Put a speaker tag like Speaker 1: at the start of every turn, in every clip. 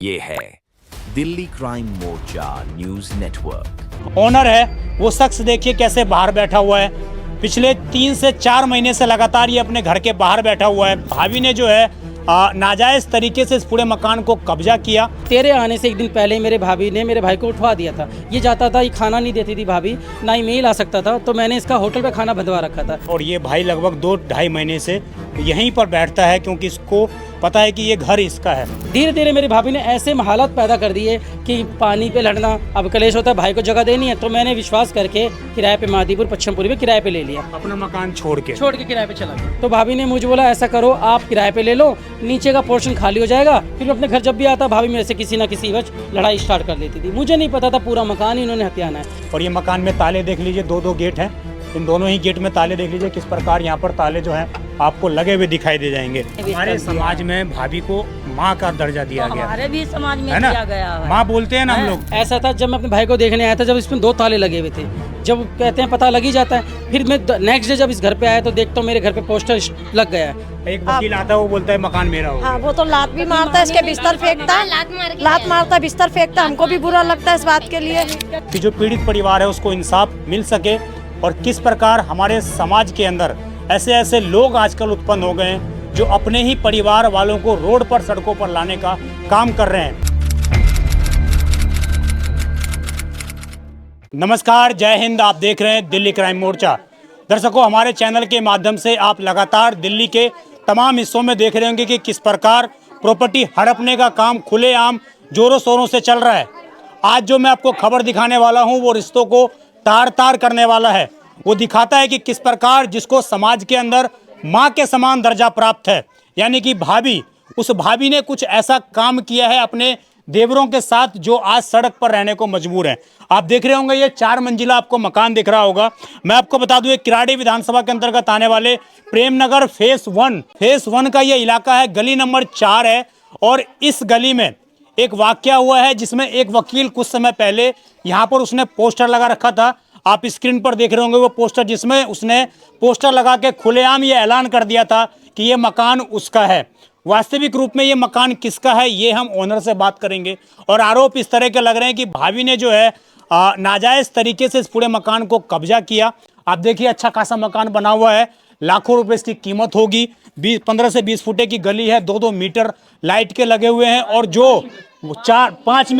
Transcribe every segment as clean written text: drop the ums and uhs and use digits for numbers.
Speaker 1: ये है दिल्ली क्राइम मोर्चा news network.
Speaker 2: Owner है वो शख्स देखिए कैसे बाहर बैठा हुआ है। पिछले 3 से 4 महीने से लगातार ये अपने घर के बाहर बैठा हुआ है। भाभी ने जो है नाजायज तरीके से इस पूरे मकान को कब्जा किया।
Speaker 3: तेरे आने से एक दिन पहले मेरे भाभी ने मेरे भाई को उठवा दिया था। ये जाता था, ये खाना नहीं देती थी भाभी, ना ही मेल आ सकता था, तो मैंने इसका होटल पे खाना बंधवा रखा था।
Speaker 2: और ये भाई लगभग 2-2.5 महीने से यहीं पर बैठता है क्योंकि इसको पता है कि ये घर इसका है।
Speaker 3: धीरे धीरे मेरी भाभी ने ऐसे हालात पैदा कर दिए कि पानी पे लड़ना, अब कलेश होता है, भाई को जगह देनी है, तो मैंने विश्वास करके किराए पे मादीपुर पच्छमपुरी में किराए पे ले लिया।
Speaker 2: अपना मकान छोड़ के
Speaker 3: किराए पे चला गया। तो भाभी ने मुझे बोला ऐसा करो, आप किराए पे ले लो, नीचे का पोर्शन खाली हो जाएगा। फिर अपने घर जब भी आता भाभी मेरे से किसी ना किसी वजह लड़ाई स्टार्ट कर लेती थी। मुझे नहीं पता था पूरा मकान इन्होंने हथियाना है।
Speaker 2: और ये मकान में ताले देख लीजिए, 2-2 गेट हैं। इन दोनों ही गेट में ताले देख लीजिए किस प्रकार यहाँ पर ताले जो हैं आपको लगे हुए दिखाई दे जाएंगे। हमारे समाज में भाभी को माँ का दर्जा दिया गया,
Speaker 4: हमारे भी समाज में
Speaker 2: है ना?
Speaker 4: दिया गया है।
Speaker 2: माँ बोलते हैं ना हम लोग।
Speaker 3: ऐसा था जब मैं अपने भाई को देखने आया था, जब इसमें 2 ताले लगे हुए थे। जब कहते हैं पता लग ही जाता है। फिर मैं नेक्स्ट डे जब इस घर पे आया तो देखता हूँ मेरे घर पे पोस्टर लग गया है।
Speaker 2: एक वकील आता है वो बोलता है मकान मेरा हो।
Speaker 5: हाँ, वो तो लात भी मारता है, इसके बिस्तर फेंकता है, लात मारता है, बिस्तर फेंकता है। हमको भी बुरा लगता है इस बात के लिए
Speaker 2: कि जो पीड़ित परिवार है उसको इंसाफ मिल सके। और किस प्रकार हमारे समाज के अंदर ऐसे ऐसे लोग आजकल उत्पन्न हो गए हैं जो अपने ही परिवार वालों को रोड पर, सड़कों पर लाने का काम कर रहे हैं। नमस्कार, जय हिंद। आप देख रहे हैं दिल्ली क्राइम मोर्चा। दर्शकों, हमारे चैनल के माध्यम से आप लगातार दिल्ली के तमाम हिस्सों में देख रहे होंगे कि किस प्रकार प्रॉपर्टी हड़पने का काम खुलेआम जोरों शोरों से चल रहा है। आज जो मैं आपको खबर दिखाने वाला हूं वो रिश्तों को तार तार करने वाला है। वो दिखाता है कि किस प्रकार जिसको समाज के अंदर माँ के समान दर्जा प्राप्त है, यानी कि भाभी, उस भाभी ने कुछ ऐसा काम किया है अपने देवरों के साथ जो आज सड़क पर रहने को मजबूर है। आप देख रहे होंगे ये 4 मंजिला आपको मकान दिख रहा होगा। मैं आपको बता दूं, ये किराड़ी विधानसभा के अंतर्गत आने वाले प्रेमनगर फेस 1 का ये इलाका है। गली नंबर 4 है और इस गली में एक वाकया हुआ है जिसमें एक वकील कुछ समय पहले यहाँ पर उसने पोस्टर लगा रखा था। आप स्क्रीन पर देख रहे होंगे वो पोस्टर, जिसमें उसने पोस्टर लगा के खुलेआम ये ऐलान कर दिया था कि ये मकान उसका है। वास्तविक रूप में ये मकान किसका है ये हम ओनर से बात करेंगे। और आरोप इस तरह के लग रहे हैं कि भाभी ने जो है नाजायज तरीके से इस पूरे मकान को कब्जा किया। आप देखिए अच्छा खासा मकान बना हुआ है, लाखों रुपए इसकी कीमत होगी। 15 से 20 फुटे की गली है, 2-2 मीटर लाइट के लगे हुए हैं और जो 5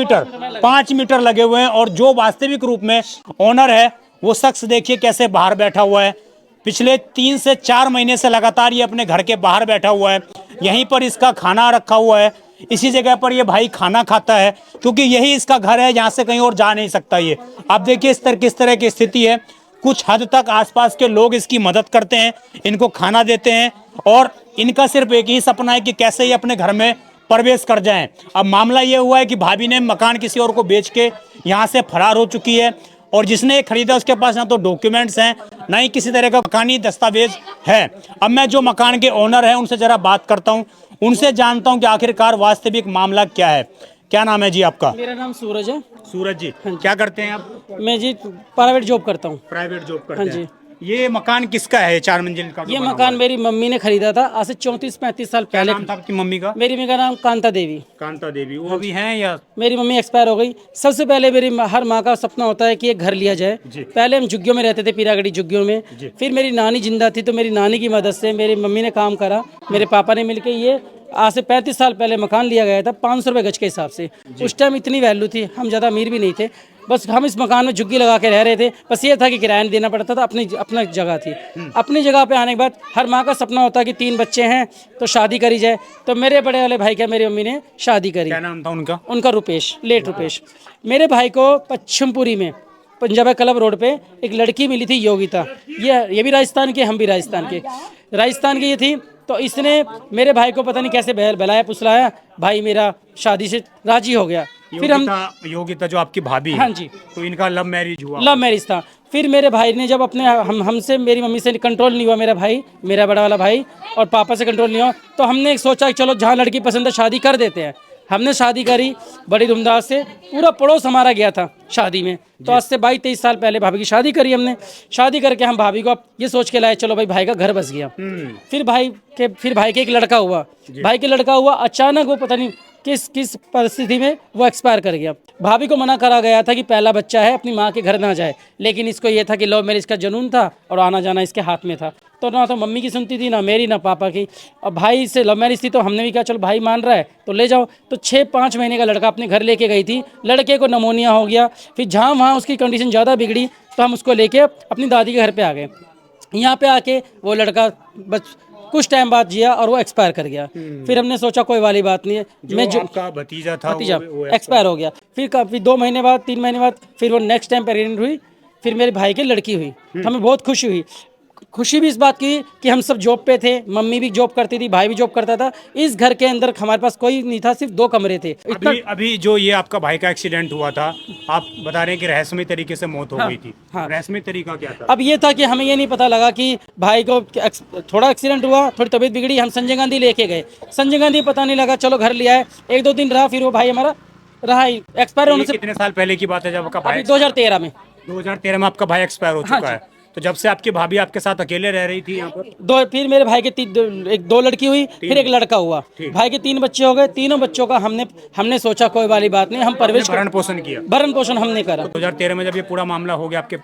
Speaker 2: मीटर लगे हुए हैं। और जो वास्तविक रूप में ओनर है वो शख्स देखिए कैसे बाहर बैठा हुआ है। पिछले 3 से 4 महीने से लगातार ये अपने घर के बाहर बैठा हुआ है। यहीं पर इसका खाना रखा हुआ है, इसी जगह पर ये भाई खाना खाता है क्योंकि यही इसका घर है, यहाँ से कहीं और जा नहीं सकता ये। आप देखिए किस तरह की स्थिति है। कुछ हद तक आसपास के लोग इसकी मदद करते हैं, इनको खाना देते हैं और इनका सिर्फ एक ही सपना है कि कैसे ये अपने घर में प्रवेश कर जाएं। अब मामला ये हुआ है कि भाभी ने मकान किसी और को बेच के यहाँ से फरार हो चुकी है और जिसने खरीदा उसके पास ना तो डॉक्यूमेंट्स हैं, ना ही किसी तरह का मकानी दस्तावेज है। अब मैं जो मकान के ओनर हैं उनसे जरा बात करता हूँ, उनसे जानता हूँ कि आखिरकार वास्तविक मामला क्या है। क्या नाम है जी आपका?
Speaker 3: मेरा नाम सूरज है।
Speaker 2: सूरज जी, क्या करते हैं आप?
Speaker 3: मैं जी प्राइवेट जॉब करता हूँ।
Speaker 2: प्राइवेट जॉब करते
Speaker 3: हाँ
Speaker 2: हैं।
Speaker 3: जी।
Speaker 2: ये मकान किसका है? 4 मंजिल का
Speaker 3: ये मकान मेरी मम्मी ने खरीदा था आज से 34-35 साल
Speaker 2: क्या
Speaker 3: पहले।
Speaker 2: नाम था आपकी मम्मी का?
Speaker 3: मेरी मम्मी का नाम कांता देवी।
Speaker 2: कांता देवी। वो भी हैं या?
Speaker 3: मेरी मम्मी एक्सपायर हो गई। सबसे पहले हर माँ का सपना होता है कि एक घर लिया जाए। पहले हम झुग्गियों में रहते थे, पीरागढ़ी झुग्गियों में। फिर मेरी नानी जिंदा थी तो मेरी नानी की मदद से मेरी मम्मी ने काम करा, मेरे पापा ने मिलकर ये आज से 35 साल पहले मकान लिया गया था 500 रुपये गज के हिसाब से। उस टाइम इतनी वैल्यू थी, हम ज़्यादा अमीर भी नहीं थे, बस हम इस मकान में झुग्गी लगा के रह रहे थे। बस ये था कि किराया नहीं देना पड़ता था, अपनी जगह थी। अपनी जगह पे आने के बाद हर माँ का सपना होता है कि 3 बच्चे हैं तो शादी करी जाए। तो मेरे बड़े वाले भाई क्या मेरी मम्मी ने शादी करी।
Speaker 2: क्या नाम था उनका?
Speaker 3: उनका रुपेश, लेट रुपेश। मेरे भाई को पच्छमपुरी में पंजाब क्लब रोड पे एक लड़की मिली थी, योगिता। ये भी राजस्थान के, हम भी राजस्थान की ये थी। तो इसने मेरे भाई को पता नहीं कैसे बहलाया फुसलाया, भाई मेरा शादी से राजी हो गया। फिर हम
Speaker 2: योगिता जो आपकी भाभी है,
Speaker 3: हाँ जी,
Speaker 2: तो इनका लव मैरिज हुआ?
Speaker 3: लव मैरिज था। फिर मेरे भाई ने जब अपने हमसे मेरी मम्मी से कंट्रोल नहीं हुआ, मेरा बड़ा वाला भाई और पापा से कंट्रोल नहीं हुआ, तो हमने सोचा कि चलो जहाँ लड़की पसंद है शादी कर देते हैं। हमने शादी करी बड़ी धूमधाम से, पूरा पड़ोस हमारा गया था शादी में। तो आज से 22-23 साल पहले भाभी की शादी करी हमने। शादी करके हम भाभी को ये सोच के लाए चलो भाई का घर बस गया। फिर भाई के एक लड़का हुआ, अचानक वो पता नहीं किस किस परिस्थिति में वो एक्सपायर कर गया। भाभी को मना करा गया था कि पहला बच्चा है, अपनी माँ के घर ना जाए, लेकिन इसको ये था कि लव मैरिज का जुनून था और आना जाना इसके हाथ में था। तो ना तो मम्मी की सुनती थी, ना मेरी ना पापा की। और भाई से लव मैरिज थी तो हमने भी कहा चलो भाई मान रहा है तो ले जाओ। तो 6-5 महीने का लड़का अपने घर लेके गई थी, लड़के को नमोनिया हो गया। फिर जहाँ वहाँ उसकी कंडीशन ज़्यादा बिगड़ी तो हम उसको लेके अपनी दादी के घर पे आ गए। यहाँ पे आके वो लड़का बस कुछ टाइम बाद जिया और वो एक्सपायर कर गया। फिर हमने सोचा कोई वाली बात नहीं है,
Speaker 2: जो आपका भतीजा था वो
Speaker 3: एक्सपायर हो गया। फिर काफ़ी 2 महीने बाद 3 महीने बाद फिर वो नेक्स्ट टाइम प्रेग्नेंट हुई, फिर मेरे भाई की लड़की हुई। हमें बहुत खुशी हुई। खुशी भी इस बात की कि हम सब जॉब पे थे, मम्मी भी जॉब करती थी, भाई भी जॉब करता था। इस घर के अंदर हमारे पास कोई नहीं था, सिर्फ 2 कमरे थे।
Speaker 2: अभी जो ये आपका भाई का एक्सीडेंट हुआ था, आप बता रहे हैं कि रहस्यमय तरीके से मौत हो गई थी।
Speaker 3: हाँ।
Speaker 2: रहस्यमय तरीका क्या था?
Speaker 3: अब ये था कि हमें ये नहीं पता लगा कि भाई को थोड़ा एक्सीडेंट हुआ, थोड़ी तबीयत बिगड़ी, हम संजय गांधी लेके गए। संजय गांधी पता नहीं लगा, चलो घर ले आए। 1-2 दिन रहा, फिर वो भाई हमारा रहा ही एक्सपायर होने से।
Speaker 2: कितने साल पहले की बात है जब आपका भाई?
Speaker 3: 2013 में।
Speaker 2: 2013 में आपका भाई एक्सपायर हो चुका है। तो जब से आपकी भाभी आपके साथ अकेले रह रही थी यहाँ पर?
Speaker 3: फिर मेरे भाई के 2 लड़की हुई, फिर 1 लड़का हुआ। भाई के 3 बच्चे हो गए। तीनों बच्चों का हमने सोचा कोई वाली बात नहीं, हम परवरिश
Speaker 2: भरण पोषण किया।
Speaker 3: भरण पोषण हमने करा।
Speaker 2: 2013 में जब ये पूरा मामला हो गया, आपके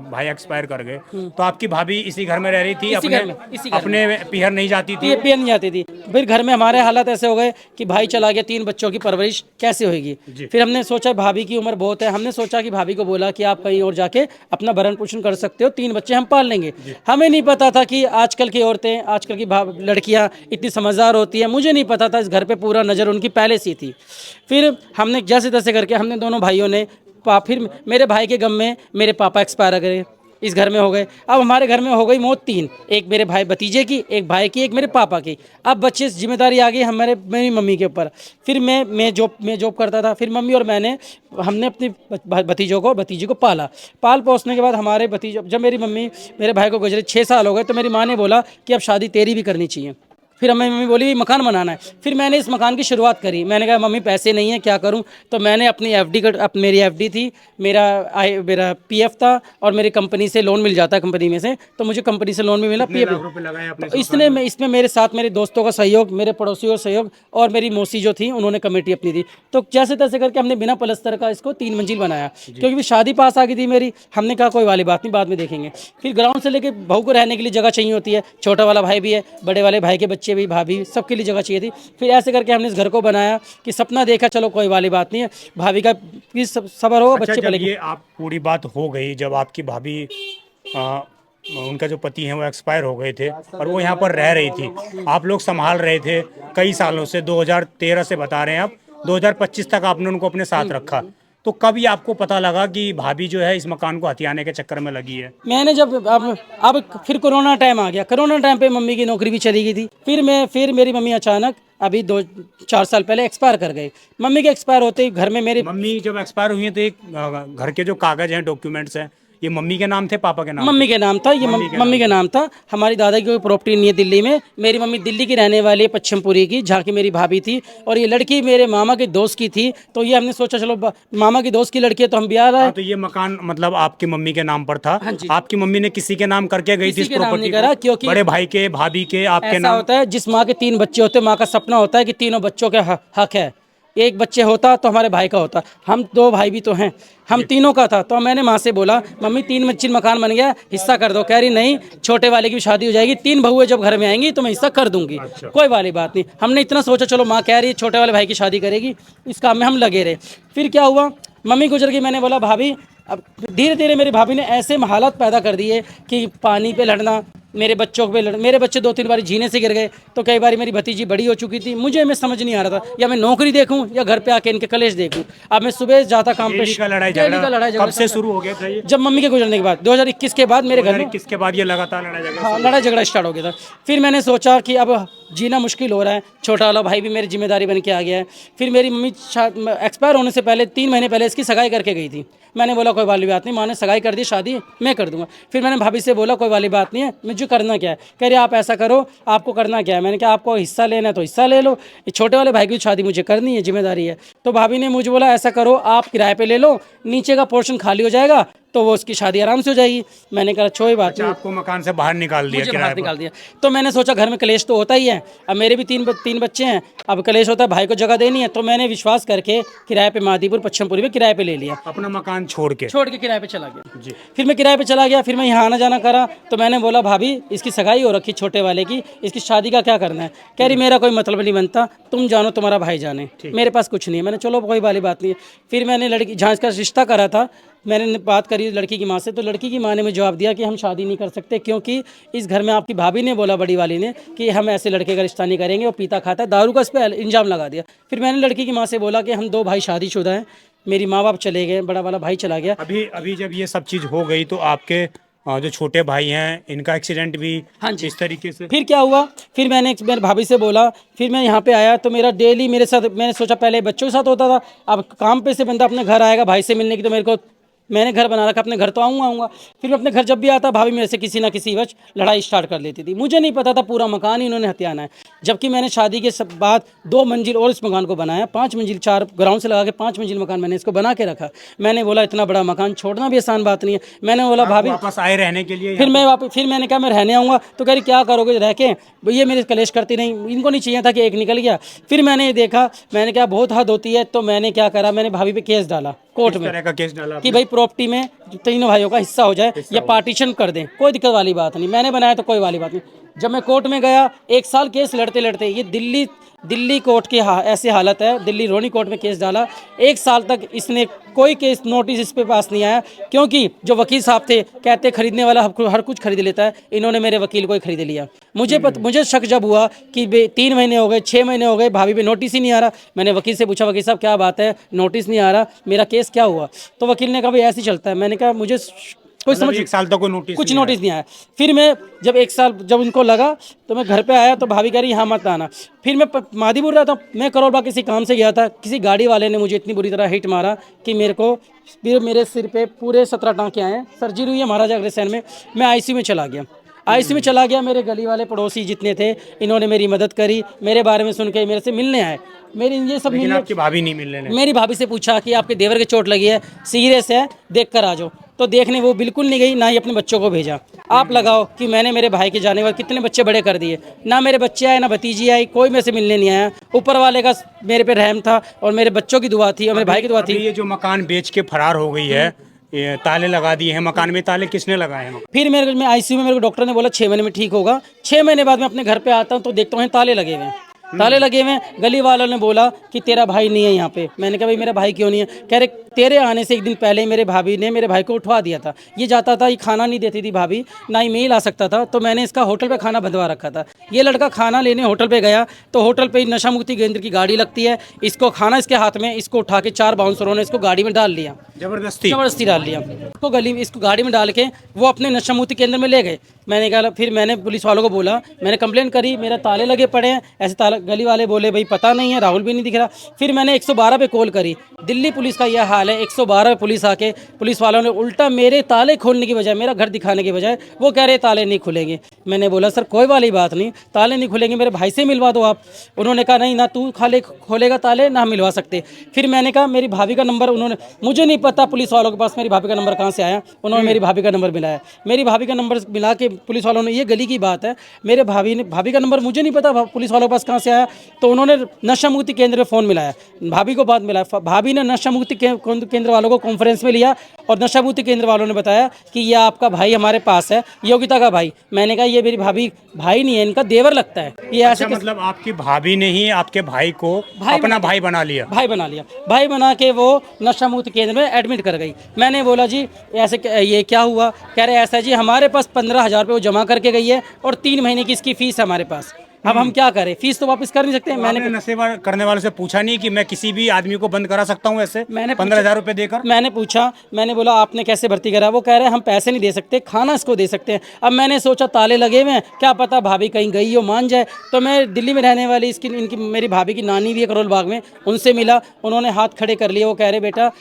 Speaker 2: भाई एक्सपायर कर गए, तो आपकी भाभी इसी घर में रह रही थी? अपने पीहर नहीं जाती थी?
Speaker 3: पीहर नहीं जाती थी। फिर घर में हमारे हालात ऐसे हो गए कि भाई चला गया, 3 बच्चों की परवरिश कैसे होगी। फिर हमने सोचा भाभी की उम्र बहुत है, हमने सोचा कि भाभी को बोला कि आप कहीं और जाके अपना भरण पोषण कर सकते हो, 3 बच्चे हम पाल लेंगे। हमें नहीं पता था कि आजकल की औरतें, आजकल की लड़कियां इतनी समझदार होती हैं। मुझे नहीं पता था, इस घर पे पूरा नज़र उनकी पहले से थी। फिर हमने जैसे तैसे करके हमने दोनों भाइयों ने फिर मेरे भाई के गम में मेरे पापा एक्सपायर हो गए, इस घर में हो गए। अब हमारे घर में हो गई मौत 3, एक मेरे भाई भतीजे की, एक भाई की, एक मेरे पापा की। अब बच्चे जिम्मेदारी आ गई मेरी मम्मी के ऊपर। फिर मैं जॉब करता था। फिर मम्मी और हमने अपनी भतीजों को भतीजी को पाल पोसने के बाद हमारे भतीजे, जब मेरी मम्मी मेरे भाई को गुजरे 6 साल हो गए, तो मेरी माँ ने बोला कि अब शादी तेरी भी करनी चाहिए। फिर हमें मम्मी बोली मकान बनाना है। फिर मैंने इस मकान की शुरुआत करी। मैंने कहा मम्मी पैसे नहीं है, क्या करूं? तो मैंने अपनी मेरी एफडी थी, मेरा पीएफ था और मेरी कंपनी से लोन मिल जाता है कंपनी में से, तो मुझे कंपनी से लोन भी मिला। पीएफ इसमें मेरे साथ मेरे दोस्तों का सहयोग, मेरे पड़ोसियों का सहयोग और मेरी मौसी जो थी उन्होंने कमेटी अपनी दी। तो जैसे तैसे करके हमने बिना पलस्तर का इसको 3 मंजिल बनाया, क्योंकि शादी पास आ गई थी मेरी। हमने कहा कोई वाली बात नहीं, बाद में देखेंगे। फिर ग्राउंड से लेके बहू को रहने के लिए जगह चाहिए होती है। छोटा वाला भाई भी है, बड़े वाले भाई के बच्चे भी, भाभी, सबके लिए जगह चाहिए थी। फिर ऐसे करके हमने इस घर को बनाया कि सपना देखा, चलो कोई वाली बात नहीं है, भाभी का सबर होगा, बच्चे पलेंगे।
Speaker 2: ये आप पूरी बात हो गई, जब आपकी भाभी उनका जो पति है वो एक्सपायर हो गए थे और वो यहाँ पर रह रही थी, आप लोग संभाल रहे थे कई सालों से, 2013 से बता रहे हैं आप, 2025 तक आपने उनको अपने साथ रखा। तो कब ये आपको पता लगा कि भाभी जो है इस मकान को हथियाने के चक्कर में लगी है?
Speaker 3: मैंने जब अब फिर कोरोना टाइम आ गया। कोरोना टाइम पे मम्मी की नौकरी भी चली गई थी। फिर मेरी मम्मी अचानक अभी 2-4 साल पहले एक्सपायर कर गए। मम्मी के एक्सपायर होते ही घर में मेरी
Speaker 2: मम्मी जब एक्सपायर हुई है तो एक घर के जो कागज हैं, डॉक्यूमेंट्स हैं, ये मम्मी के नाम थे, पापा के नाम?
Speaker 3: मम्मी के नाम था। ये मम्मी के नाम था। हमारी दादा की कोई प्रॉपर्टी नहीं है दिल्ली में। मेरी मम्मी दिल्ली की रहने वाली है, पश्चिमपुरी की, जहाँ की मेरी भाभी थी। और ये लड़की मेरे मामा के दोस्त की थी। तो ये हमने सोचा चलो मामा की दोस्त की लड़की है तो हम ब्याह रहे हैं।
Speaker 2: तो ये मकान मतलब आपकी मम्मी के नाम पर था? आपकी मम्मी ने किसी के नाम करके गई थी इस प्रॉपर्टी को?
Speaker 3: क्योंकि
Speaker 2: बड़े भाई के, भाभी के, आपके नाम
Speaker 3: होता है। जिस माँ के 3 बच्चे होते हैं, माँ का सपना होता है कि तीनों बच्चों के हक है। एक बच्चे होता तो हमारे भाई का होता। हम 2 भाई भी तो हैं, हम तीनों का था। तो मैंने माँ से बोला मम्मी 3 मंजिल मकान बन गया, हिस्सा कर दो। कह रही नहीं, छोटे वाले की भी शादी हो जाएगी, 3 बहुएं जब घर में आएंगी तो मैं हिस्सा कर दूंगी। कोई वाली बात नहीं। हमने इतना सोचा चलो माँ कह रही है छोटे वाले भाई की शादी करेगी, इस काम में हम लगे रहे। फिर क्या हुआ, मम्मी गुजर गई। मैंने बोला भाभी, अब धीरे धीरे मेरी भाभी ने ऐसे हालात पैदा कर दिए कि पानी पे लड़ना, मेरे बच्चों पे मेरे बच्चे 2-3 बार जीने से गिर गए। तो कई बार मेरी भतीजी बड़ी हो चुकी थी। मुझे समझ नहीं आ रहा था, या मैं नौकरी देखूं या घर पे आके इनके कलेश देखूं। अब मैं सुबह जाता काम पे।
Speaker 2: लड़ाई झगड़ा कब से शुरू हो गया था ये?
Speaker 3: जब मम्मी के गुजरने के बाद 2021 के बाद मेरे घर में,
Speaker 2: किसके बाद ये लगातार
Speaker 3: लड़ाई झगड़ा स्टार्ट हो गया था। फिर मैंने सोचा कि अब जीना मुश्किल हो रहा है, छोटा वाला भाई भी मेरी जिम्मेदारी बन के आ गया है। फिर मेरी मम्मी एक्सपायर होने से पहले 3 महीने पहले इसकी सगाई करके गई थी। मैंने बोला कोई वाली बात नहीं, माँ ने सगाई कर दी, शादी मैं कर दूंगा। फिर मैंने भाभी से बोला कोई वाली बात नहीं है, मुझे करना क्या है? कह रही आप ऐसा करो, आपको करना क्या है? मैंने कहा आपको हिस्सा लेना है तो हिस्सा ले लो, छोटे वाले भाई की शादी मुझे करनी है, जिम्मेदारी है। तो भाभी ने मुझे बोला ऐसा करो, आप किराए पे ले लो, नीचे का पोर्शन खाली हो जाएगा, तो वो उसकी शादी आराम से हो जाएगी। मैंने कहा कोई बात
Speaker 2: अच्छा,
Speaker 3: नहीं,
Speaker 2: आपको मकान से बाहर निकाल दिया,
Speaker 3: मुझे
Speaker 2: किराए
Speaker 3: बाहर
Speaker 2: पर।
Speaker 3: निकाल दिया। तो मैंने सोचा घर में कलेश तो होता ही है, अब मेरे भी तीन बच्चे हैं, अब कलेश होता है, भाई को जगह देनी है, तो मैंने विश्वास करके किराए पे मादीपुर पच्छमपुरी में किराए पे ले लिया,
Speaker 2: अपना मकान छोड़ के।
Speaker 3: किराए पे चला गया जी। फिर मैं किराए पे चला गया, फिर मैं यहाँ आना जाना करा, तो मैंने बोला भाभी इसकी सगाई हो रखी छोटे वाले की, इसकी शादी का क्या करना है? कह रही मेरा कोई मतलब नहीं बनता, तुम जानो तुम्हारा भाई जाने, मेरे पास कुछ नहीं है। मैंने चलो कोई वाली बात नहीं है। फिर मैंने लड़की जहाँ इसका रिश्ता करा था, मैंने बात करी लड़की की माँ से, तो लड़की की माँ ने मुझे जवाब दिया कि हम शादी नहीं कर सकते, क्योंकि इस घर में आपकी भाभी ने बोला, बड़ी वाली ने, कि हम ऐसे लड़के का रिश्ता नहीं करेंगे, वो पीता खाता है, दारू का इस पर इल्जाम लगा दिया। फिर मैंने लड़की की माँ से बोला कि हम 2 भाई शादीशुदा हैं, मेरी माँ बाप चले गए, बड़ा वाला भाई चला गया।
Speaker 2: अभी जब ये सब चीज़ हो गई तो आपके जो छोटे भाई हैं इनका एक्सीडेंट भी
Speaker 3: हाँ जी,
Speaker 2: इस तरीके से।
Speaker 3: फिर क्या हुआ, फिर मैंने मेरे भाभी से बोला, फिर मैं यहाँ पे आया तो मेरा डेली मेरे साथ, मैंने सोचा पहले बच्चों के साथ होता था, अब काम पे से बंदा अपने घर आएगा भाई से मिलने की, तो मेरे को, मैंने घर बना रखा, अपने घर तो आऊँगा। फिर मैं अपने घर जब भी आता, भाभी मेरे से किसी ना किसी वजह लड़ाई स्टार्ट कर लेती थी। मुझे नहीं पता था पूरा मकान ही इन्होंने हथियाना है, जबकि मैंने शादी के सब बाद 2 मंजिल और इस मकान को बनाया, 5 मंजिल, 4 ग्राउंड से लगा के 5 मंजिल मकान मैंने इसको बना के रखा। मैंने बोला इतना बड़ा मकान छोड़ना भी आसान बात नहीं है। मैंने बोला भाभी
Speaker 2: वापस आए रहने के लिए।
Speaker 3: फिर मैंने कहा मैं रहने आऊँगा, तो कह रही क्या करोगे रह के, ये मेरे कलेश करती नहीं, इनको नहीं चाहिए था कि एक निकल गया। फिर मैंने देखा, मैंने कहा बहुत हद होती है, तो मैंने क्या करा, मैंने भाभी पे केस डाला कोर्ट में,
Speaker 2: तरह का केस डाला
Speaker 3: कि भाई प्रॉपर्टी में तीनों भाइयों का हिस्सा हो जाए या पार्टीशन कर दें, कोई दिक्कत वाली बात नहीं, मैंने बनाया तो कोई वाली बात नहीं। जब मैं कोर्ट में गया, 1 साल केस लड़ते लड़ते, ये दिल्ली कोर्ट की ऐसी हालत है, दिल्ली रोनी कोर्ट में केस डाला, 1 साल तक इसने कोई केस नोटिस इस पे पास नहीं आया, क्योंकि जो वकील साहब थे कहते खरीदने वाला हर कुछ खरीद लेता है, इन्होंने मेरे वकील को ही खरीद लिया। मुझे शक जब हुआ कि 3 महीने हो गए, 6 महीने हो गए, भाभी पे नोटिस ही नहीं आ रहा, मैंने वकील से पूछा, वकील साहब क्या बात है, नोटिस नहीं आ रहा, मेरा केस क्या हुआ? तो वकील ने कहा भाई ऐसे ही चलता है। मैंने कहा मुझे कोई समझ,
Speaker 2: 1 साल तक
Speaker 3: कुछ नोटिस नहीं आया। फिर मैं जब 1 साल जब उनको लगा, तो मैं घर पे आया, तो भाभी कह रही यहाँ मत आना। फिर मैं मादीपुर रहा था, मैं करोल बाग किसी काम से गया था, किसी गाड़ी वाले ने मुझे इतनी बुरी तरह हिट मारा कि मेरे सिर पे पूरे 17 टाँके आए, सर्जरी हुई है महाराजा अग्रसेन में। मैं आईसीयू में चला गया। मेरे गली वाले पड़ोसी जितने थे, इन्होंने मेरी मदद करी, मेरे बारे में सुन के मेरे से मिलने आए। ये सब
Speaker 2: लेकिन आपकी भाभी नहीं मिलने ने।
Speaker 3: मेरी भाभी से पूछा कि आपके देवर के चोट लगी है, सीरियस है, देख कर आ जाओ, तो देखने वो बिल्कुल नहीं गई, ना ही अपने बच्चों को भेजा। आप लगाओ कि मैंने मेरे भाई के जाने के बाद कितने बच्चे बड़े कर दिए, ना मेरे बच्चे आए, ना भतीजी आई, कोई मेरे से मिलने नहीं आया। ऊपर वाले का मेरे पे रहम था, और मेरे बच्चों की दुआ थी, और मेरे भाई की दुआ थी।
Speaker 2: ये जो मकान बेच के फरार हो गई है, ये ताले लगा दिए हैं मकान में, ताले किसने लगाए हैं?
Speaker 3: फिर मैं आईसीयू में, मेरे को डॉक्टर ने बोला 6 महीने में ठीक होगा। 6 महीने बाद मैं अपने घर पे आता हूँ, तो देखता हूँ ताले लगे हुए हैं। गली वालों ने बोला कि तेरा भाई नहीं है यहाँ पे। मैंने कहा भाई मेरा भाई क्यों नहीं है? कह रहे तेरे आने से 1 दिन पहले मेरे भाभी ने मेरे भाई को उठवा दिया था, ये जाता था, ये खाना नहीं देती थी भाभी, ना ही मैं ही ला सकता था, तो मैंने इसका होटल पे खाना बंधवा रखा था। ये लड़का खाना लेने होटल पे गया, तो होटल पे नशा मुक्ति केंद्र की गाड़ी लगती है, इसको खाना इसके हाथ में, इसको उठा के 4 बाउंसरों ने इसको गाड़ी में डाल लिया, जबरदस्ती डाल लिया इसको गाड़ी में डाल के वो अपने नशा मुक्ति केंद्र में ले गए। मैंने कहा, फिर मैंने पुलिस वालों को बोला, मैंने कंप्लेंट करी, मेरा ताले लगे पड़े हैं, ऐसे ताला। गली वाले बोले भाई पता नहीं है, राहुल भी नहीं दिख रहा। फिर मैंने 112 पे कॉल करी, दिल्ली पुलिस का यह हाल है, 112 पे पुलिस आके, पुलिस वालों ने उल्टा मेरे ताले खोलने की बजाय, मेरा घर दिखाने की बजाय, वो कह रहे ताले नहीं खुलेंगे। मैंने बोला सर कोई वाली बात नहीं, ताले नहीं खुलेंगे, मेरे भाई से मिलवा दो आप। उन्होंने कहा नहीं, ना तू खोलेगा ताले, ना मिलवा सकते। फिर मैंने कहा मेरी भाभी का नंबर, उन्होंने, मुझे नहीं पता पुलिस वालों के पास मेरी भाभी का नंबर कहाँ से आया, उन्होंने मेरी भाभी का नंबर मिलाया। मेरी भाभी का नंबर मिला के पुलिस वालों ने, ये गली की बात है, मेरे भाभी का नंबर मुझे नहीं पता पुलिस वालों के पास कहाँ से आया, तो उन्होंने नशा मुक्ति केंद्र में फ़ोन मिलाया, भाभी को बात मिलाया। भाभी ने नशा मुक्ति केंद्र वालों को कॉन्फ्रेंस में लिया, और नशा मुक्ति केंद्र वालों ने बताया कि यह आपका भाई हमारे पास है, योगिता का भाई। मैंने कहा ये मेरी भाभी भाई नहीं है, इनका देवर लगता है। ये ऐसे
Speaker 2: मतलब आपकी भाभी ने ही आपके भाई को अपना भाई बना लिया,
Speaker 3: भाई बना के वो नशा मुक्ति केंद्र में एडमिट कर गई। मैंने बोला जी ऐसे ये क्या हुआ? कह रहे ऐसा जी हमारे पास 15,000 रुपये वो जमा करके गई है, और 3 महीने की इसकी फीस है हमारे पास। अब हम क्या करें, फीस तो वापस कर नहीं सकते।
Speaker 2: तो मैंने नशे करने वाले से पूछा नहीं कि मैं किसी भी आदमी को बंद करा सकता हूं ऐसे?
Speaker 3: मैंने
Speaker 2: 15,000 रुपए देकर
Speaker 3: मैंने पूछा, मैंने बोला आपने कैसे भर्ती करा? वो कह रहे हैं हम पैसे नहीं दे सकते, खाना इसको दे सकते हैं। अब मैंने सोचा ताले लगे हुए हैं, क्या पता भाभी कहीं गई हो, मान जाए। तो मैं दिल्ली में रहने वाली इनकी मेरी भाभी की नानी भी है करोल बाग में, उनसे मिला, उन्होंने हाथ खड़े कर लिए। वो कह रहे बेटा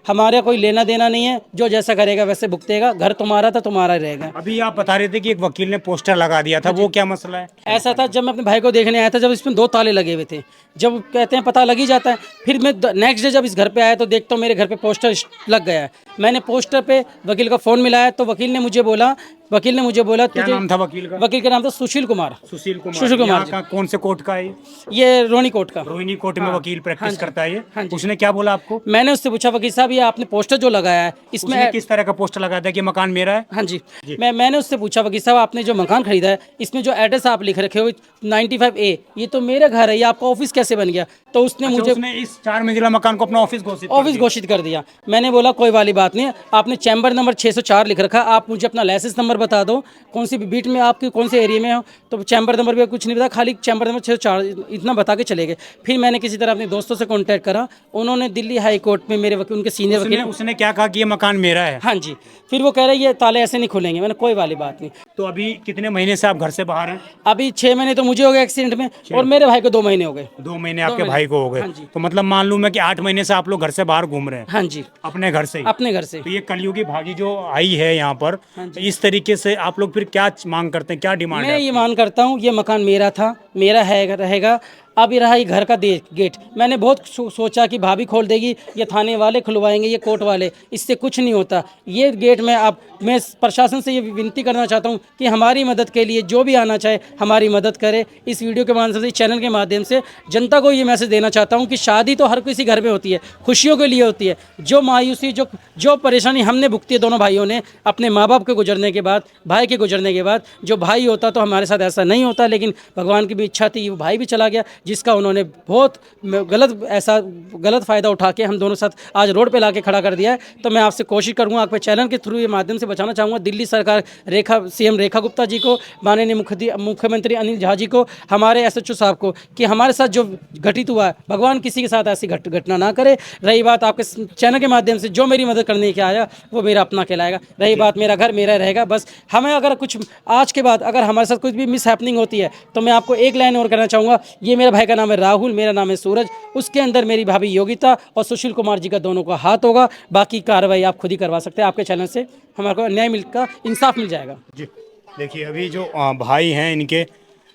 Speaker 3: हमारा कोई लेना देना नहीं है, जो जैसा करेगा वैसे भुगतेगा, घर तुम्हारा था तुम्हारा रहेगा।
Speaker 2: अभी आप बता रहे थे कि एक वकील ने पोस्टर लगा दिया था, वो क्या मसला है?
Speaker 3: ऐसा था जब मैं अपने भाई को देखने आया था, जब इसमें 2 ताले लगे हुए थे, जब कहते हैं पता लग ही जाता है। फिर मैं नेक्स्ट डे जब इस घर पे आया तो देखता हूँ मेरे घर पे पोस्टर लग गया है। मैंने पोस्टर पे वकील का फ़ोन मिलाया तो वकील ने मुझे बोला
Speaker 2: क्या नाम था वकील का?
Speaker 3: वकील का नाम था सुशील कुमार।
Speaker 2: सुशील कुमार।
Speaker 3: सुशील कुमार
Speaker 2: यहाँ का कौन से कोर्ट का है
Speaker 3: ये रोहिणी कोर्ट का।
Speaker 2: रोहिणी कोर्ट में वकील प्रैक्टिस करता है ये?
Speaker 3: हाँ जी।
Speaker 2: उसने क्या बोला आपको?
Speaker 3: मैंने उससे पूछा वकील साहब ये आपने पोस्टर जो लगाया है
Speaker 2: उसने
Speaker 3: इसमें
Speaker 2: किस तरह का पोस्टर लगाया था कि मकान मेरा है?
Speaker 3: हाँ जी, मैंने उससे पूछा वकील साहब आपने जो मकान खरीदा है इसमें जो एड्रेस आप लिख रखे हो 95A, ये तो मेरा घर है, ये आपका ऑफिस कैसे बन गया? तो उसने मुझे
Speaker 2: उसने इस 4 मंजिला मकान को अपना ऑफिस
Speaker 3: घोषित कर दिया। मैंने बोला कोई वाली बात नहीं, आपने चैम्बर नंबर 604 लिख रखा, आप मुझे अपना लाइसेंस नंबर बता दो, कौन सी बीट में आपके कौन से एरिया में हो। तो चैम्बर नंबर भी कुछ नहीं बता, खाली चैम्बर नंबर 604 इतना बता के चले गए। फिर मैंने किसी तरह अपने दोस्तों से कॉन्टैक्ट करा, उन्होंने दिल्ली हाई कोर्ट में मेरे वकील, उनके सीनियर वकील,
Speaker 2: उसने क्या कहा कि ये मकान मेरा है?
Speaker 3: हाँ जी। फिर वो कह रहे ये ताले ऐसे नहीं खुलेंगे। मैंने कोई वाली बात नहीं।
Speaker 2: तो अभी कितने महीने से आप घर से बाहर हैं?
Speaker 3: अभी 6 महीने तो मुझे हो गए एक्सीडेंट में, और मेरे भाई को 2 महीने हो गए।
Speaker 2: 2 महीने आपके भाई को हो गए।
Speaker 3: हाँ जी।
Speaker 2: तो मतलब मान लूं मैं कि 8 महीने से आप लोग घर से बाहर घूम रहे हैं?
Speaker 3: हाँ जी,
Speaker 2: अपने घर से ही?
Speaker 3: अपने घर से।
Speaker 2: तो ये कलयुगी भागी जो आई है यहाँ पर, तो इस तरीके से आप लोग फिर क्या मांग करते हैं, क्या डिमांड है?
Speaker 3: मैं ये मांग करता हूँ ये मकान मेरा था, मेरा है रहेगा। अब ये रहा ये घर का गेट, मैंने बहुत सोचा कि भाभी खोल देगी, ये थाने वाले खुलवाएंगे, ये कोर्ट वाले, इससे कुछ नहीं होता। ये गेट मैं प्रशासन से ये विनती करना चाहता हूँ कि हमारी मदद के लिए जो भी आना चाहे हमारी मदद करे। इस वीडियो के माध्यम से, चैनल के माध्यम से जनता को ये मैसेज देना चाहता हूँ कि शादी तो हर किसी घर में होती है, खुशियों के लिए होती है। जो मायूसी, जो परेशानी हमने भुगती है दोनों भाइयों ने अपने माँ बाप के गुजरने के बाद, भाई के गुजरने के बाद, जो भाई होता तो हमारे साथ ऐसा नहीं होता, लेकिन भगवान की भी इच्छा थी, वो भाई भी चला गया, जिसका उन्होंने बहुत गलत फ़ायदा उठा के हम दोनों साथ आज रोड पे लाके खड़ा कर दिया है। तो मैं आपसे कोशिश करूंगा, आपके चैनल के थ्रू ये माध्यम से बचाना चाहूँगा दिल्ली सरकार, सीएम रेखा गुप्ता जी को, माननीय मुख्यमंत्री अनिल झा जी को, हमारे SHO साहब को, कि हमारे साथ जो घटित हुआ है, भगवान किसी के साथ ऐसी घटना ना करे। रही बात आपके चैनल के माध्यम से जो मेरी मदद करने के आया वो मेरा अपना कहलाएगा। रही बात मेरा घर मेरा रहेगा। बस हमें अगर कुछ आज के बाद अगर हमारे साथ कुछ भी मिस हैपनिंग होती है तो मैं आपको एक लाइन और करना चाहूँगा, ये मेरा भाई का नाम है राहुल, मेरा नाम है सूरज, उसके अंदर मेरी भाभी योगिता और सुशील कुमार जी का दोनों का हाथ होगा। बाकी कार्रवाई आप खुद ही करवा सकते हैं, आपके चैनल से हमारे को न्याय इंसाफ मिल जाएगा।
Speaker 2: जी देखिए, अभी जो भाई हैं इनके,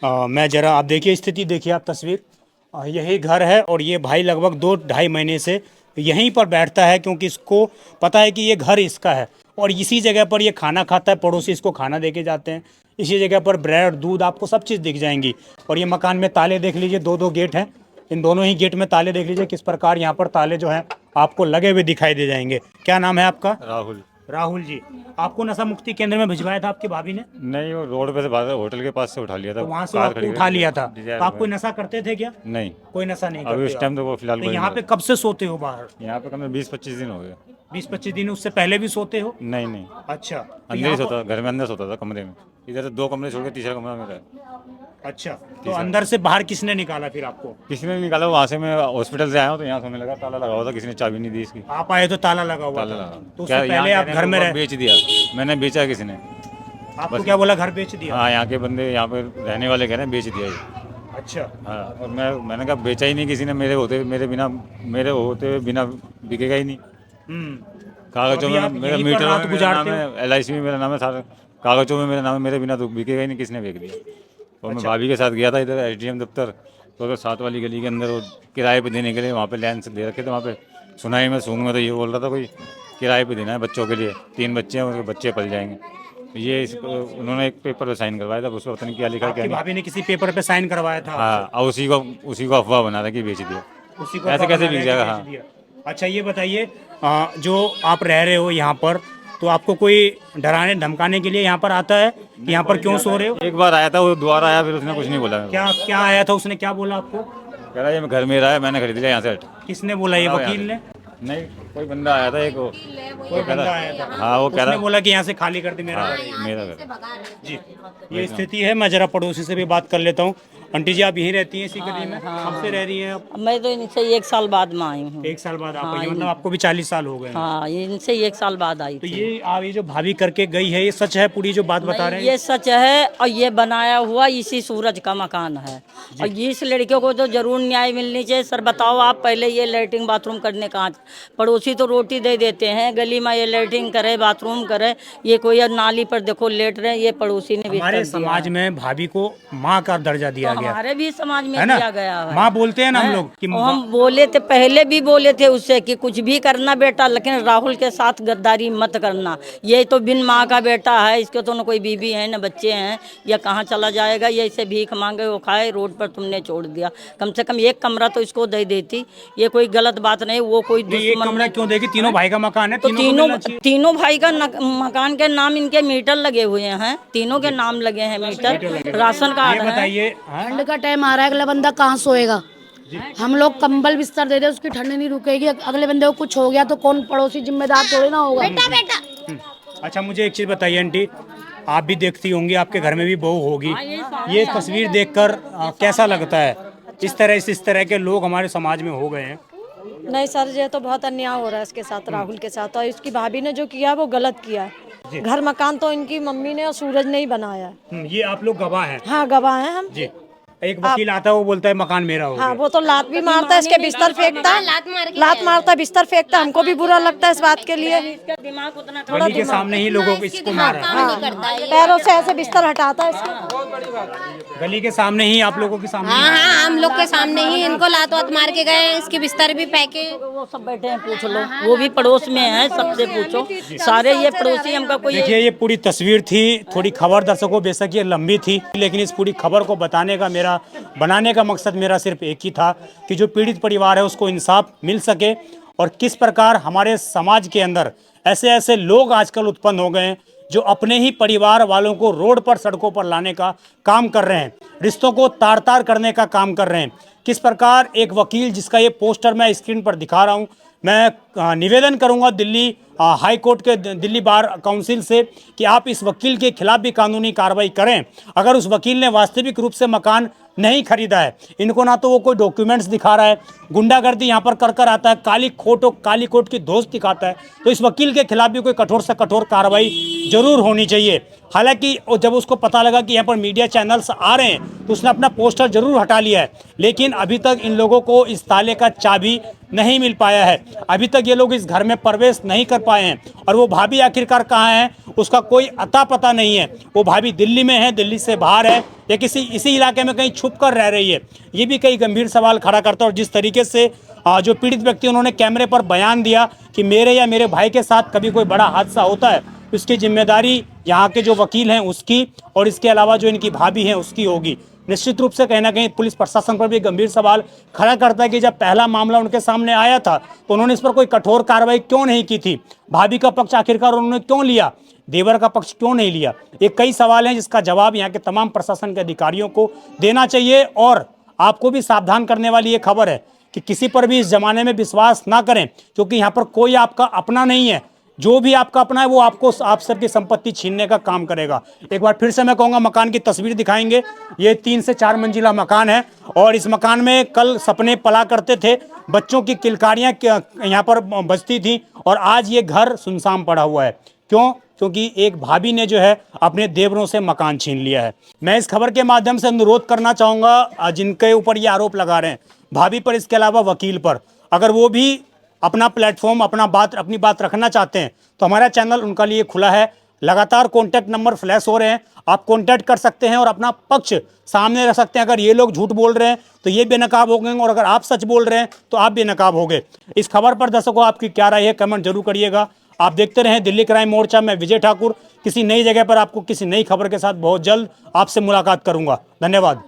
Speaker 2: मैं ज़रा आप देखिए स्थिति, देखिए आप तस्वीर, यही घर है और ये भाई लगभग 2-2.5 महीने से यहीं पर बैठता है, क्योंकि इसको पता है कि ये घर इसका है और इसी जगह पर ये खाना खाता है। पड़ोसी इसको खाना दे के जाते हैं, इसी जगह पर ब्रेड, दूध, आपको सब चीज़ दिख जाएंगी। और ये मकान में ताले देख लीजिए, 2-2 गेट हैं, इन दोनों ही गेट में ताले देख लीजिए किस प्रकार यहाँ पर ताले जो हैं आपको लगे हुए दिखाई दे जाएंगे। क्या नाम है आपका?
Speaker 4: राहुल।
Speaker 2: राहुल जी, आपको नशा मुक्ति केंद्र में भिजवाया था आपकी भाभी ने?
Speaker 4: नहीं, वो रोड पे से बाहर होटल के पास से उठा लिया था।
Speaker 2: तो वहाँ से
Speaker 4: कार
Speaker 2: आपको
Speaker 4: खड़ी
Speaker 2: उठा
Speaker 4: हुई
Speaker 2: लिया था।
Speaker 4: डिजायर
Speaker 2: तो आप
Speaker 4: में।
Speaker 2: कोई नशा करते थे क्या?
Speaker 4: नहीं,
Speaker 2: कोई नशा नहीं
Speaker 4: अभी
Speaker 2: करते
Speaker 4: उस टाइम
Speaker 2: आप?
Speaker 4: तो वो फिलहाल
Speaker 2: तो
Speaker 4: कोई
Speaker 2: यहाँ
Speaker 4: नहीं
Speaker 2: पे कब से सोते हो बाहर?
Speaker 4: था। यहाँ पे कम 20-25 दिन हो गए।
Speaker 2: 20-25 दिन? उससे पहले भी सोते हो?
Speaker 4: नहीं नहीं,
Speaker 2: अच्छा, तो
Speaker 4: अंदर
Speaker 2: यहाँ
Speaker 4: ही सोता, घर में अंदर सोता था कमरे में। इधर से 2 कमरे छोड़ के तीसरा कमरा मेरा है।
Speaker 2: अच्छा, तो अंदर से बाहर किसने निकाला फिर आपको?
Speaker 4: किसी ने निकाला, वहाँ से मैं हॉस्पिटल से आया हूँ तो यहाँ सोने लगा, ताला लगा हुआ था, किसी ने चाबी नहीं दी इसकी।
Speaker 2: आप आए तो ताला लगा हुआ
Speaker 4: ताला
Speaker 2: था।
Speaker 4: लगा।
Speaker 2: तो उससे पहले आप घर में रहे?
Speaker 4: बेच दिया, मैंने बेचा किसी ने।
Speaker 2: आपको क्या बोला, घर बेच दिया?
Speaker 4: हाँ, यहाँ के बंदे, यहाँ पे रहने वाले कह रहे हैं बेच दिया ये।
Speaker 2: अच्छा,
Speaker 4: हाँ, और मैंने कहा बेचा ही नहीं किसी ने, मेरे होते हुए बिना बिकेगा ही नहीं। कागजों
Speaker 2: अभी
Speaker 4: में
Speaker 2: आप
Speaker 4: मेरा
Speaker 2: यहीं पर
Speaker 4: मीटर
Speaker 2: रात
Speaker 4: में मेरा
Speaker 2: गुजारते
Speaker 4: नाम है, LIC में मेरा नाम है, सारा कागजों में मेरा नाम है, मेरे बिना तो बिकेगा ही नहीं, किसने बेच दिया। और मैं भाभी के साथ गया था इधर SDM दफ्तर, तो उधर 7 वाली गली के अंदर वो किराए पे देने के लिए वहाँ पे लाइन से दे रखे थे। वहाँ पे सुनाई में सूंघ में तो ये बोल रहा था कोई किराए पे देना है बच्चों के लिए, 3 बच्चे हैं, उनके बच्चे पल जाएंगे। ये उन्होंने एक पेपर पे साइन करवाया था, उसको पता नहीं क्या लिखा क्या
Speaker 2: आपकी
Speaker 4: नहीं।
Speaker 2: भाभी ने किसी पेपर पे साइन करवाया था?
Speaker 4: हाँ, और उसी को अफवाह बना था कि बेच दिया।
Speaker 2: उसी को
Speaker 4: ऐसे
Speaker 2: पता
Speaker 4: कैसे
Speaker 2: लगा
Speaker 4: बिक
Speaker 2: कि
Speaker 4: जाएगा?
Speaker 2: बेच
Speaker 4: हाँ।
Speaker 2: दिया। अच्छा, ये बताइए, जो आप रह रहे हो यहाँ पर, तो आपको कोई डराने धमकाने के लिए यहाँ पर आता है कि यहाँ पर क्यों सो रहे हो?
Speaker 4: एक बार आया था, वो दोबारा आया, फिर उसने कुछ नहीं बोला।
Speaker 2: क्या आया था, उसने क्या बोला आपको?
Speaker 4: कह रहा ये घर मेरा है, मैंने खरीद लिया यहाँ से।
Speaker 2: किसने बोला, ये वकील ने?
Speaker 4: नहीं, कोई बंदा आया था एक,
Speaker 2: कोई बंदा आया था?
Speaker 4: हाँ, वो कह
Speaker 2: उसने
Speaker 4: रहा
Speaker 2: बोला कि यहाँ से खाली कर दे मेरा
Speaker 4: हाँ,
Speaker 2: घर।
Speaker 4: मेरा घर।
Speaker 2: जी, ये स्थिति है। मैं जरा पड़ोसी से भी बात कर लेता हूँ। आंटी जी आप यहीं रहती हैं इसी गली में? कब से रह रही हैं आप?
Speaker 6: मैं तो इनसे 1 साल बाद में आई हूँ।
Speaker 2: 1 साल बाद आप आई, मतलब आपको भी 40 साल हो गए हैं।
Speaker 6: हाँ, इनसे 1 साल बाद आई
Speaker 2: तो
Speaker 6: थी।
Speaker 2: ये आप ये जो भाभी करके गई है, ये सच है पूरी जो बात बता रहे हैं?
Speaker 6: ये सच है, और ये बनाया हुआ इसी सूरज का मकान है। और इस लड़कियों को तो जरूर न्याय मिलनी चाहिए। सर बताओ आप, पहले ये लैट्रिन बाथरूम करने कहाँ, पड़ोसी तो रोटी दे देते हैं, गली में ये लैट्रिन करे, बाथरूम करे, ये कोई नाली पर देखो लेट रहे, ये पड़ोसी ने भी
Speaker 2: हमारे समाज में भाभी को माँ का दर्जा दिया गया,
Speaker 6: हमारे भी समाज में
Speaker 2: है ना?
Speaker 6: दिया गया है।
Speaker 2: माँ बोलते हैं ना हम लोग कि
Speaker 6: हम बोले थे, पहले भी बोले थे उससे कि कुछ भी करना बेटा, लेकिन राहुल के साथ गद्दारी मत करना। ये तो बिन माँ का बेटा है, इसके तो न कोई बीवी है न बच्चे हैं, या कहाँ चला जाएगा, ये इसे भीख मांगे वो खाए, रोड पर तुमने छोड़ दिया। कम से कम एक कमरा तो इसको दे देती, ये कोई गलत बात नहीं। वो कोई
Speaker 2: एक कमरा क्यों देगी? तीनों भाई का मकान है,
Speaker 6: तो तीनों भाई का मकान के नाम इनके मीटर लगे हुए हैं, तीनों के नाम लगे हैं मीटर, राशन कार्ड है।
Speaker 2: बताइए,
Speaker 7: ठंड का टाइम आ रहा है, अगला बंदा कहाँ सोएगा? हम लोग कंबल बिस्तर दे दे, उसकी ठंड नहीं रुकेगी। अगले बंदे को कुछ हो गया तो कौन पड़ोसी जिम्मेदार थोड़ी ना होगा। बेटा
Speaker 2: अच्छा मुझे एक चीज बताइए आंटी, आप भी देखती होंगी, आपके घर में भी बहू होगी, ये तस्वीर देखकर कैसा लगता है? इस तरह के लोग हमारे समाज में हो गए हैं।
Speaker 5: नहीं सर, ये तो बहुत अन्याय हो रहा है इसके साथ, राहुल के साथ। और इसकी भाभी ने जो किया वो गलत किया है। घर मकान तो इनकी मम्मी ने और सूरज ने ही बनाया है।
Speaker 2: ये आप लोग गवाह हैं?
Speaker 5: हाँ गवाह हैं हम
Speaker 2: जी। एक वकील आता है, वो बोलता है मकान मेरा हो गया।
Speaker 5: हाँ, वो तो लात भी मारता है, इसके बिस्तर फेंकता है, लात मारता है, बिस्तर फेंकता है। हमको भी बुरा लगता है इस बात के लिए।
Speaker 6: दिमाग उतना
Speaker 2: गली के सामने ही लोगों को इसको मारा,
Speaker 5: पैरों से ऐसे बिस्तर हटाता है इसके।
Speaker 2: गली के सामने ही आप लोगों के सामने।
Speaker 8: हाँ, हम लोग के सामने ही इनको लात वात मार के गए, इसके बिस्तर भी फेंके।
Speaker 6: वो सब बैठे हैं, पूछ लो, वो भी पड़ोस में है, सबसे पूछो, सारे ये पड़ोसी हमका कोई।
Speaker 2: देखिए ये पूरी तस्वीर थी, थोड़ी खबर दर्शकों बेशक ये लंबी थी, लेकिन इस पूरी खबर को बनाने का मकसद मेरा सिर्फ एक ही था कि जो पीड़ित परिवार है उसको इंसाफ मिल सके, और किस प्रकार हमारे समाज के अंदर ऐसे लोग आजकल उत्पन्न हो गए हैं जो अपने ही परिवार वालों को रोड पर, सड़कों पर लाने का काम कर रहे हैं, रिश्तों को तार करने का काम कर रहे हैं। किस प्रकार एक वकील, जिसका ये पोस्टर मैं स्क्रीन पर दिखा रहा हूँ, मैं निवेदन करूंगा दिल्ली हाई कोर्ट के, दिल्ली बार काउंसिल से कि आप इस वकील के खिलाफ भी कानूनी कार्रवाई करें। अगर उस वकील ने वास्तविक रूप से मकान नहीं खरीदा है, इनको ना तो वो कोई डॉक्यूमेंट्स दिखा रहा है, गुंडागर्दी यहाँ पर कर आता है, काली कोट की दोस्त दिखाता है, तो इस वकील के खिलाफ भी कोई कठोर से कठोर कार्रवाई जरूर होनी चाहिए। हालांकि जब उसको पता लगा कि यहाँ पर मीडिया चैनल्स आ रहे हैं तो उसने अपना पोस्टर जरूर हटा लिया है, लेकिन अभी तक इन लोगों को इस ताले का चाबी नहीं मिल पाया है। अभी तक ये लोग इस घर में प्रवेश नहीं कर पाए हैं, और वो भाभी आखिरकार कहाँ है उसका कोई अता पता नहीं है। वो भाभी दिल्ली में है, दिल्ली से बाहर है, या इसी इलाके में कहीं छुप कर रह रही है, ये भी कई गंभीर सवाल खड़ा करता है। और जिस तरीके से जो पीड़ित व्यक्ति उन्होंने कैमरे पर बयान दिया कि मेरे या मेरे भाई के साथ कभी कोई बड़ा हादसा होता है, उसकी जिम्मेदारी यहाँ के जो वकील हैं उसकी, और इसके अलावा जो इनकी भाभी हैं उसकी होगी। निश्चित रूप से कहीं ना कहीं पुलिस प्रशासन पर भी गंभीर सवाल खड़ा करता है कि जब पहला मामला उनके सामने आया था तो उन्होंने इस पर कोई कठोर कार्रवाई क्यों नहीं की थी? भाभी का पक्ष आखिरकार उन्होंने क्यों लिया, देवर का पक्ष क्यों नहीं लिया? ये कई सवाल हैं जिसका जवाब यहाँ के तमाम प्रशासन के अधिकारियों को देना चाहिए। और आपको भी सावधान करने वाली ये खबर है कि किसी पर भी इस जमाने में विश्वास ना करें, क्योंकि यहाँ पर कोई आपका अपना नहीं है। जो भी आपका अपना है वो आपको आप सबकी संपत्ति छीनने का काम करेगा। एक बार फिर से मैं कहूँगा, मकान की तस्वीर दिखाएंगे। ये 3 से 4 मंजिला मकान है, और इस मकान में कल सपने पला करते थे, बच्चों की किलकारियाँ यहाँ पर बजती थी, और आज ये घर सुनसान पड़ा हुआ है। क्यों? क्योंकि एक भाभी ने जो है अपने देवरों से मकान छीन लिया है। मैं इस खबर के माध्यम से अनुरोध करना चाहूँगा जिनके ऊपर ये आरोप लगा रहे हैं, भाभी पर, इसके अलावा वकील पर, अगर वो भी अपना प्लेटफॉर्म, अपनी बात रखना चाहते हैं तो हमारा चैनल उनका लिए खुला है। लगातार कॉन्टैक्ट नंबर फ्लैश हो रहे हैं, आप कॉन्टैक्ट कर सकते हैं और अपना पक्ष सामने रख सकते हैं। अगर ये लोग झूठ बोल रहे हैं तो ये बेनकाब हो गए, और अगर आप सच बोल रहे हैं तो आप बेनकाब हो गए। इस खबर पर दर्शकों आपकी क्या राय है, कमेंट जरूर करिएगा। आप देखते रहें दिल्ली क्राइम मोर्चा। मैं विजय ठाकुर किसी नई जगह पर आपको किसी नई खबर के साथ बहुत जल्द आपसे मुलाकात करूंगा। धन्यवाद।